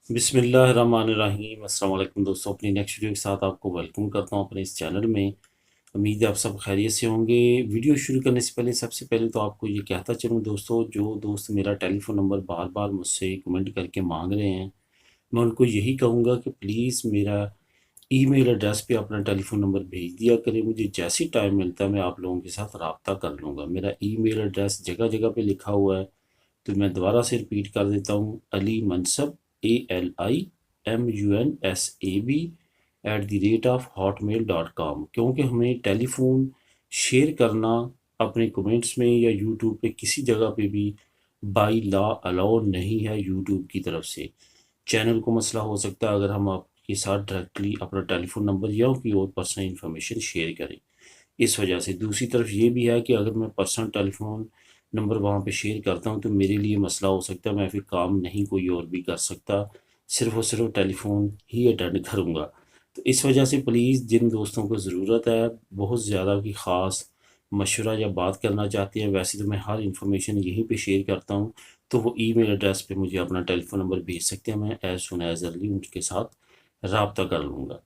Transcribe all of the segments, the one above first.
बिस्मिल्लाहिर्रहमानिर्रहीम। अस्सलाम वालेकुम दोस्तों, अपनी नेक्स्ट वीडियो के साथ आपको वेलकम करता हूँ अपने इस चैनल में। उम्मीद है आप सब खैरियत से होंगे। वीडियो शुरू करने से पहले सबसे पहले तो आपको ये कहता चलूँ दोस्तों, जो दोस्त मेरा टेलीफ़ोन नंबर बार बार मुझसे कमेंट करके मांग रहे हैं, मैं उनको यही कहूँगा कि प्लीज़ मेरा ईमेल एड्रेस पे अपना टेलीफ़ोन नंबर भेज दिया करें। मुझे जैसे ही टाइम मिलता है मैं आप लोगों के साथ रब्ता कर लूँगा। मेरा ईमेल एड्रेस जगह जगह पे लिखा हुआ है, तो मैं दोबारा से रिपीट कर देता हूँ। Ali मनसब, ALIMUNSAB @hotmail.com। क्योंकि हमें टेलीफोन शेयर करना अपने कमेंट्स में या यूट्यूब पे किसी जगह पे भी बाई लॉ अलाउ नहीं है यूट्यूब की तरफ से। चैनल को मसला हो सकता है अगर हम आपके साथ डायरेक्टली अपना टेलीफोन नंबर या कोई और पर्सनल इन्फॉर्मेशन शेयर करें। इस वजह से दूसरी तरफ ये भी है कि अगर मैं पर्सनल टेलीफोन नंबर वहाँ पे शेयर करता हूँ तो मेरे लिए मसला हो सकता है, मैं फिर काम नहीं कोई और भी कर सकता, सिर्फ़ और सिर्फ टेलीफोन ही अटेंड करूँगा। तो इस वजह से प्लीज़ जिन दोस्तों को ज़रूरत है, बहुत ज़्यादा की ख़ास मशवरा या बात करना चाहते हैं, वैसे तो मैं हर इंफॉर्मेशन यहीं पे शेयर करता हूँ, तो वो ईमेल एड्रेस पे मुझे अपना टेलीफोन नंबर भेज सकते हैं। मैं एज़ सुन एज़ अर्ली उनके साथ रब्ता कर लूँगा।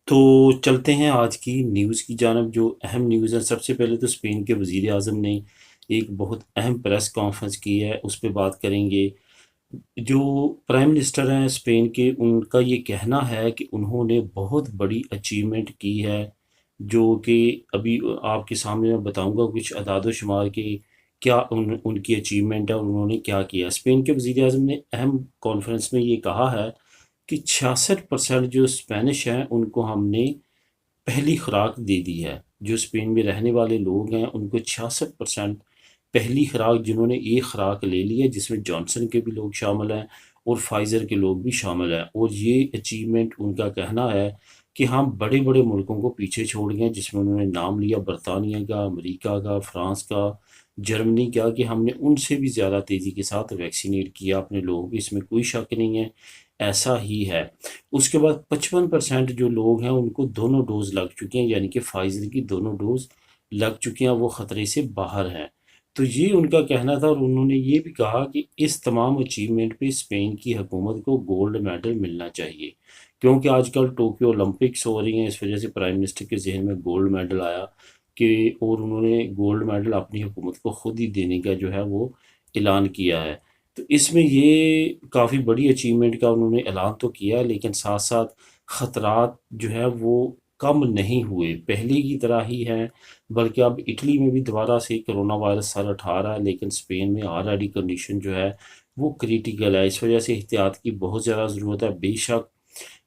तो चलते हैं आज की न्यूज़ की जानब। जो अहम न्यूज़ है, सबसे पहले तो स्पेन के वज़ीर आज़म ने एक बहुत अहम प्रेस कॉन्फ्रेंस की है, उस पे बात करेंगे। जो प्राइम मिनिस्टर हैं स्पेन के, उनका ये कहना है कि उन्होंने बहुत बड़ी अचीवमेंट की है, जो कि अभी आपके सामने मैं बताऊंगा कुछ अदाद शुमार के क्या उनकी अचीवमेंट है और उन्होंने क्या किया। स्पेन के वज़ीर आज़म ने अहम कॉन्फ्रेंस में ये कहा है कि 66% जो स्पेनिश हैं उनको हमने पहली खुराक दे दी है। जो स्पेन में रहने वाले लोग हैं उनको 66% पहली खुराक, जिन्होंने एक खुराक ले ली है, जिसमें जॉनसन के भी लोग शामिल हैं और फाइज़र के लोग भी शामिल हैं। और ये अचीवमेंट उनका कहना है कि हम बड़े बड़े मुल्कों को पीछे छोड़ गए, जिसमें उन्होंने नाम लिया बरतानिया का, अमेरिका का, फ्रांस का, जर्मनी का, कि हमने उनसे भी ज़्यादा तेज़ी के साथ वैक्सीनेट किया अपने लोगों को। इसमें कोई शक नहीं है, ऐसा ही है। उसके बाद 55% जो लोग हैं उनको दोनों डोज लग चुके हैं, यानी कि फाइजर की दोनों डोज लग चुके हैं, वो ख़तरे से बाहर हैं। तो ये उनका कहना था और उन्होंने ये भी कहा कि इस तमाम अचीवमेंट पे स्पेन की हुकूमत को गोल्ड मेडल मिलना चाहिए, क्योंकि आजकल टोक्यो ओलंपिक्स हो रही हैं, इस वजह से प्राइम मिनिस्टर के जहन में गोल्ड मेडल आया कि, और उन्होंने गोल्ड मेडल अपनी हुकूमत को खुद ही देने का जो है वो ऐलान किया है। तो इसमें ये काफ़ी बड़ी अचीवमेंट का उन्होंने ऐलान तो किया है, लेकिन साथ साथ ख़तरात जो है वो कम नहीं हुए, पहले की तरह ही हैं। बल्कि अब इटली में भी दोबारा से कोरोना वायरस सर उठा रहा है, लेकिन स्पेन में ऑलरेडी कंडीशन जो है वो क्रिटिकल है। इस वजह से एहतियात की बहुत ज़्यादा ज़रूरत है। बेशक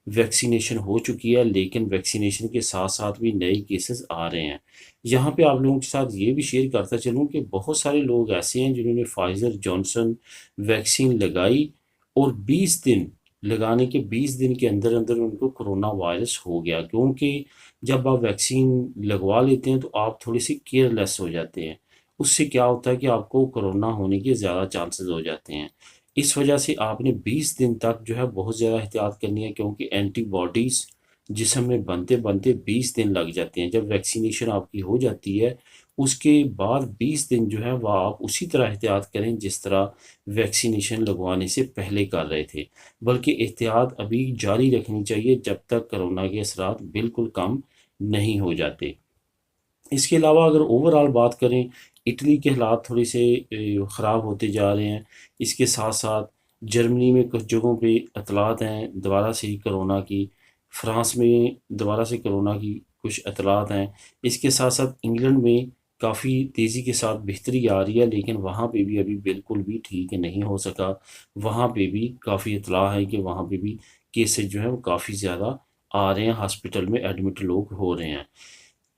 वैक्सीनेशन हो चुकी है, लेकिन वैक्सीनेशन के साथ साथ भी नए केसेस आ रहे हैं। यहाँ पे आप लोगों के साथ ये भी शेयर करता चलूँ कि बहुत सारे लोग ऐसे हैं जिन्होंने फाइज़र जॉनसन वैक्सीन लगाई और 20 दिन, लगाने के 20 दिन के अंदर अंदर उनको कोरोना वायरस हो गया। क्योंकि जब आप वैक्सीन लगवा लेते हैं तो आप थोड़ी सी केयरलेस हो जाते हैं, उससे क्या होता है कि आपको कोरोना होने के ज़्यादा चांसेस हो जाते हैं। इस वजह से आपने 20 दिन तक जो है बहुत ज़्यादा एहतियात करनी है, क्योंकि एंटीबॉडीज़ जिस्म में बनते बनते 20 दिन लग जाते हैं। जब वैक्सीनेशन आपकी हो जाती है उसके बाद 20 दिन जो है वह आप उसी तरह एहतियात करें जिस तरह वैक्सीनेशन लगवाने से पहले कर रहे थे। बल्कि एहतियात अभी जारी रखनी चाहिए जब तक कोरोना के असरात बिल्कुल कम नहीं हो जाते। इसके अलावा अगर ओवरऑल बात करें, इटली के हालात थोड़े से ख़राब होते जा रहे हैं। इसके साथ साथ जर्मनी में कुछ जगहों पे इतलात हैं दोबारा से ही कोरोना की, फ्रांस में दोबारा से कोरोना की कुछ इतलात हैं। इसके साथ साथ इंग्लैंड में काफ़ी तेज़ी के साथ बेहतरी आ रही है, लेकिन वहाँ पे भी अभी बिल्कुल भी ठीक नहीं हो सका। वहाँ पे भी काफ़ी इतला है कि वहाँ पे भी केसेस जो हैं वो काफ़ी ज़्यादा आ रहे हैं, हॉस्पिटल में एडमिट लोग हो रहे हैं।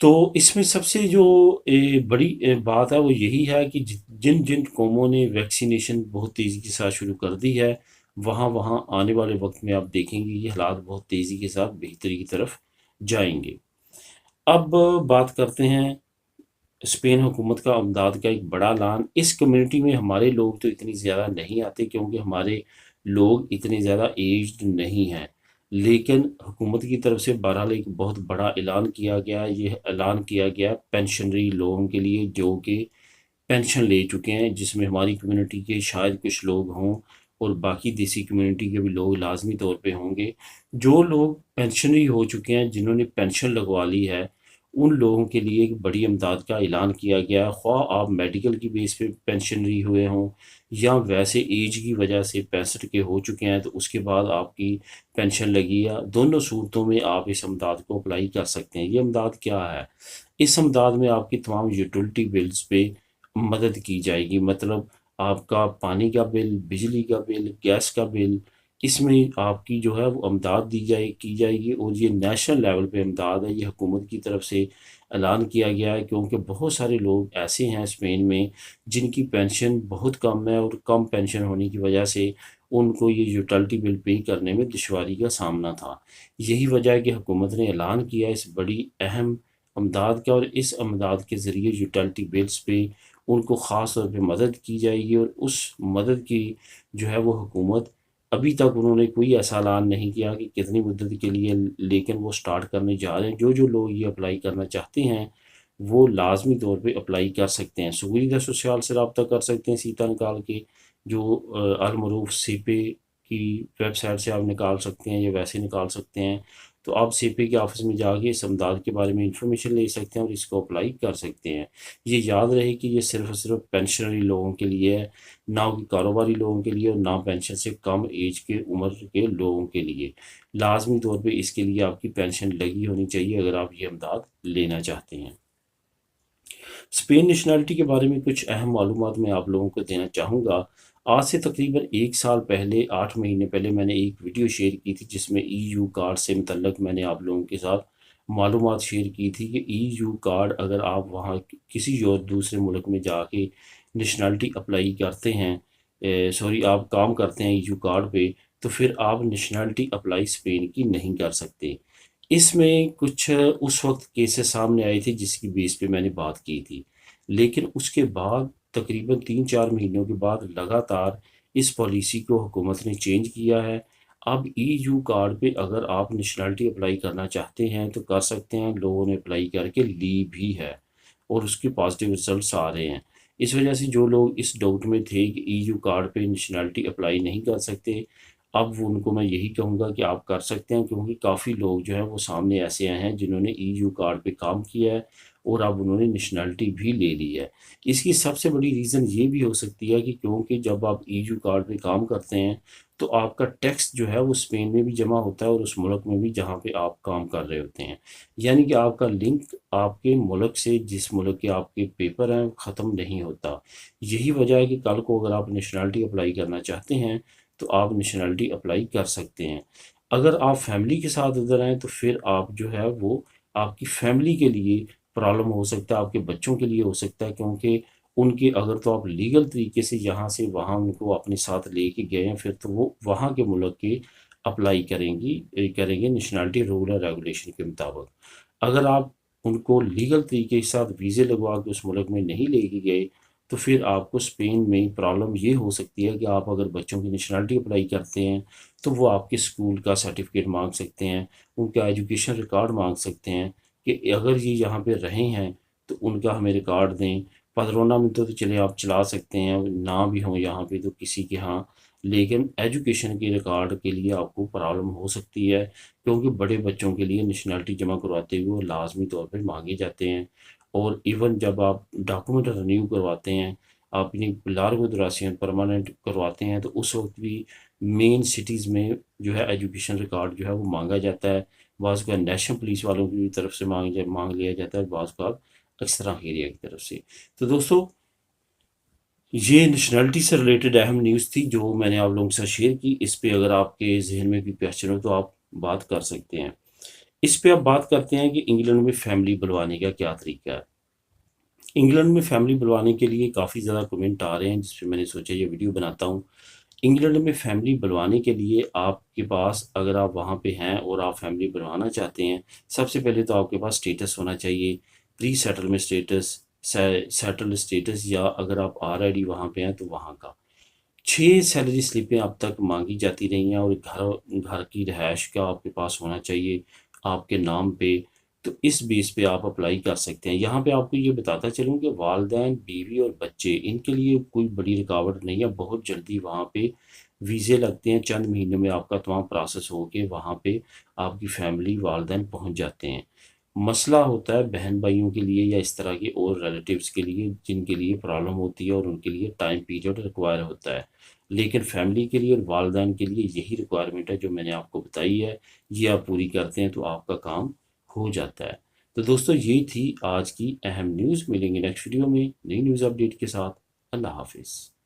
तो इसमें सबसे जो बड़ी बात है वो यही है कि जिन जिन कौमों ने वैक्सीनेशन बहुत तेज़ी के साथ शुरू कर दी है, वहाँ वहाँ आने वाले वक्त में आप देखेंगे ये हालात बहुत तेज़ी के साथ बेहतरी की तरफ जाएंगे। अब बात करते हैं स्पेन हुकूमत का इमदाद का एक बड़ा ऐलान। इस कम्युनिटी में हमारे लोग तो इतनी ज़्यादा नहीं आते, क्योंकि हमारे लोग इतने ज़्यादा एज्ड नहीं हैं, लेकिन हुकूमत की तरफ से बहरहाल एक बहुत बड़ा ऐलान किया गया। ये ऐलान किया गया पेंशनरी लोगों के लिए जो कि पेंशन ले चुके हैं, जिसमें हमारी कम्युनिटी के शायद कुछ लोग हों और बाकी देसी कम्युनिटी के भी लोग लाजमी तौर पे होंगे। जो लोग पेंशनरी हो चुके हैं, जिन्होंने पेंशन लगवा ली है, उन लोगों के लिए एक बड़ी इमदाद का ऐलान किया गया है। ख्वाह आप मेडिकल की बेस पे पेंशनरी हुए हों या वैसे एज की वजह से 65 के हो चुके हैं तो उसके बाद आपकी पेंशन लगी है, दोनों सूरतों में आप इस इमदाद को अप्लाई कर सकते हैं। ये इमदाद क्या है? इस इमदाद में आपकी तमाम यूटिलिटी बिल्स पे मदद की जाएगी। मतलब आपका पानी का बिल, बिजली का बिल, गैस का बिल, इसमें आपकी जो है वो इमदाद की जाएगी। और ये नेशनल लेवल पे इमदाद है, ये हुकूमत की तरफ से ऐलान किया गया है, क्योंकि बहुत सारे लोग ऐसे हैं स्पेन में जिनकी पेंशन बहुत कम है और कम पेंशन होने की वजह से उनको ये यूटिलिटी बिल पे करने में दुश्वारी का सामना था। यही वजह है कि हुकूमत ने ऐलान किया इस बड़ी अहम इमदाद का, और इस इमदाद के ज़रिए यूटिलिटी बिल्स पे उनको ख़ास तौर पे मदद की जाएगी। और उस मदद की जो है वो हुकूमत, अभी तक उन्होंने कोई ऐसा ऐलान नहीं किया कि कितनी मुद्दत के लिए, लेकिन वो स्टार्ट करने जा रहे हैं। जो लोग ये अप्लाई करना चाहते हैं वो लाजमी तौर पे अप्लाई कर सकते हैं। सुविधा सोशल से रब्ता कर सकते हैं सीटा निकाल के, जो अलमरूफ सीपे की वेबसाइट से आप निकाल सकते हैं या वैसे निकाल सकते हैं। तो आप सीपे के ऑफिस में जाके इस इमदाद के बारे में इंफॉर्मेशन ले सकते हैं और इसको अप्लाई कर सकते हैं। ये याद रहे कि ये सिर्फ और सिर्फ पेंशनरी लोगों के लिए है, ना कि कारोबारी लोगों के लिए और ना पेंशन से कम एज के उम्र के लोगों के लिए। लाजमी तौर पे इसके लिए आपकी पेंशन लगी होनी चाहिए अगर आप ये इमदाद लेना चाहते हैं। स्पेन नेशनैलिटी के बारे में कुछ अहम मालूमात मैं आप लोगों को देना चाहूँगा। आज से तकरीबन 1 साल पहले, 8 महीने पहले मैंने एक वीडियो शेयर की थी जिसमें ईयू कार्ड से मुतल्लक मैंने आप लोगों के साथ मालूमात शेयर की थी कि ईयू कार्ड अगर आप वहाँ किसी और दूसरे मुल्क में जाके नेशनैलिटी अप्लाई करते हैं, सॉरी आप काम करते हैं ईयू कार्ड पे, तो फिर आप नेशनैलिटी अप्लाई स्पेन की नहीं कर सकते। इसमें कुछ उस वक़्त केसेस सामने आए थे जिसकी बेस पे मैंने बात की थी। लेकिन उसके बाद तकरीबन 3-4 महीनों के बाद लगातार इस पॉलिसी को हुकूमत ने चेंज किया है। अब ईयू कार्ड पे अगर आप नेशनैलिटी अप्लाई करना चाहते हैं तो कर सकते हैं। लोगों ने अप्लाई करके ली भी है और उसके पॉजिटिव रिजल्ट्स आ रहे हैं। इस वजह से जो लोग इस डाउट में थे कि ईयू कार्ड पे नेशनैलिटी अप्लाई नहीं कर सकते, अब वो उनको मैं यही कहूँगा कि आप कर सकते हैं, क्योंकि काफ़ी लोग जो हैं वो सामने ऐसे आए हैं जिन्होंने ईयू कार्ड पे काम किया है और अब उन्होंने नेशनैलिटी भी ले ली है। इसकी सबसे बड़ी रीज़न ये भी हो सकती है कि क्योंकि जब आप ईयू कार्ड पे काम करते हैं तो आपका टैक्स जो है वो स्पेन में भी जमा होता है और उस मुल्क में भी जहाँ पे आप काम कर रहे होते हैं। यानी कि आपका लिंक आपके मुल्क से, जिस मुल्क के आपके पेपर हैं, ख़त्म नहीं होता। यही वजह है कि कल को अगर आप नेशनैलिटी अप्लाई करना चाहते हैं तो आप नेशनैलिटी अप्लाई कर सकते हैं। अगर आप फैमिली के साथ उधर हैं तो फिर आप जो है वो आपकी फैमिली के लिए प्रॉब्लम हो सकता है, आपके बच्चों के लिए हो सकता है, क्योंकि उनके अगर तो आप लीगल तरीके से यहाँ से वहाँ उनको अपने साथ लेके गए हैं फिर तो वो वहाँ के मुल्क के अप्लाई करेंगे नेशनैलिटी रूल और रेगुलेशन के मुताबिक। अगर आप उनको लीगल तरीके के साथ वीज़े लगवा के उस मुल्क में नहीं लेके गए तो फिर आपको स्पेन में प्रॉब्लम ये हो सकती है कि आप अगर बच्चों की नेशनैलिटी अप्लाई करते हैं तो वो आपके स्कूल का सर्टिफिकेट मांग सकते हैं, उनका एजुकेशन रिकॉर्ड मांग सकते हैं कि अगर ये यहाँ पे रहे हैं तो उनका हमें रिकॉर्ड दें। पधरोना में तो चले आप चला सकते हैं, ना भी हों यहाँ पे तो किसी के यहाँ, लेकिन एजुकेशन के रिकॉर्ड के लिए आपको प्रॉब्लम हो सकती है, क्योंकि बड़े बच्चों के लिए नेशनैलिटी जमा करवाते हुए वो लाजमी तौर पर मांगे जाते हैं। और इवन जब आप डॉक्यूमेंट रिन्यू करवाते हैं, अपनी लार्गो दुरासियन परमानेंट करवाते हैं, तो उस वक्त भी मेन सिटीज़ में जो है एजुकेशन रिकॉर्ड जो है वो मांगा जाता है। बाज़ का नेशनल पुलिस वालों की तरफ से मांग लिया जाता है, बाज़ का एक्स्ट्रा एरिया की तरफ से। तो दोस्तों, ये नेशनैलिटी से रिलेटेड अहम न्यूज़ थी जो मैंने आप लोगों के साथ शेयर की। इस पे अगर आपके जहन में कोई क्वेश्चन हो तो आप बात कर सकते हैं। इस पे अब बात करते हैं कि इंग्लैंड में फैमिली बुलवाने का क्या तरीका है। इंग्लैंड में फैमिली बुलवाने के लिए काफ़ी ज़्यादा कमेंट आ रहे हैं, जिस पे मैंने सोचा ये वीडियो बनाता हूँ। इंग्लैंड में फैमिली बुलवाने के लिए आपके पास, अगर आप वहाँ पे हैं और आप फैमिली बुलवाना चाहते हैं, सबसे पहले तो आपके पास स्टेटस होना चाहिए, pre settlement status, settled status, या अगर आप ऑलरेडी वहाँ पे हैं तो वहाँ का। 6 सैलरी स्लिपें अब तक मांगी जाती रही हैं और घर घर की रिहाइश का आपके पास होना चाहिए आपके नाम पे। तो इस बेस पे आप अप्लाई कर सकते हैं। यहाँ पे आपको ये बताता चलूँ कि वालिदैन, बीवी और बच्चे, इनके लिए कोई बड़ी रुकावट नहीं है, बहुत जल्दी वहाँ पे वीज़े लगते हैं, चंद महीनों में आपका तमाम प्रोसेस हो के वहाँ पे आपकी फैमिली वालदैन पहुँच जाते हैं। मसला होता है बहन भाइयों के लिए या इस तरह के और रिलेटिव्स के लिए जिनके लिए प्रॉब्लम होती है और उनके लिए टाइम पीरियड रिक्वायर होता है। लेकिन फैमिली के लिए और वालदैन के लिए यही रिक्वायरमेंट है जो मैंने आपको बताई है, ये आप पूरी करते हैं तो आपका काम हो जाता है। तो दोस्तों ये थी आज की अहम न्यूज़। मिलेंगे नेक्स्ट वीडियो में नई न्यूज़ अपडेट के साथ। अल्लाह हाफिज़।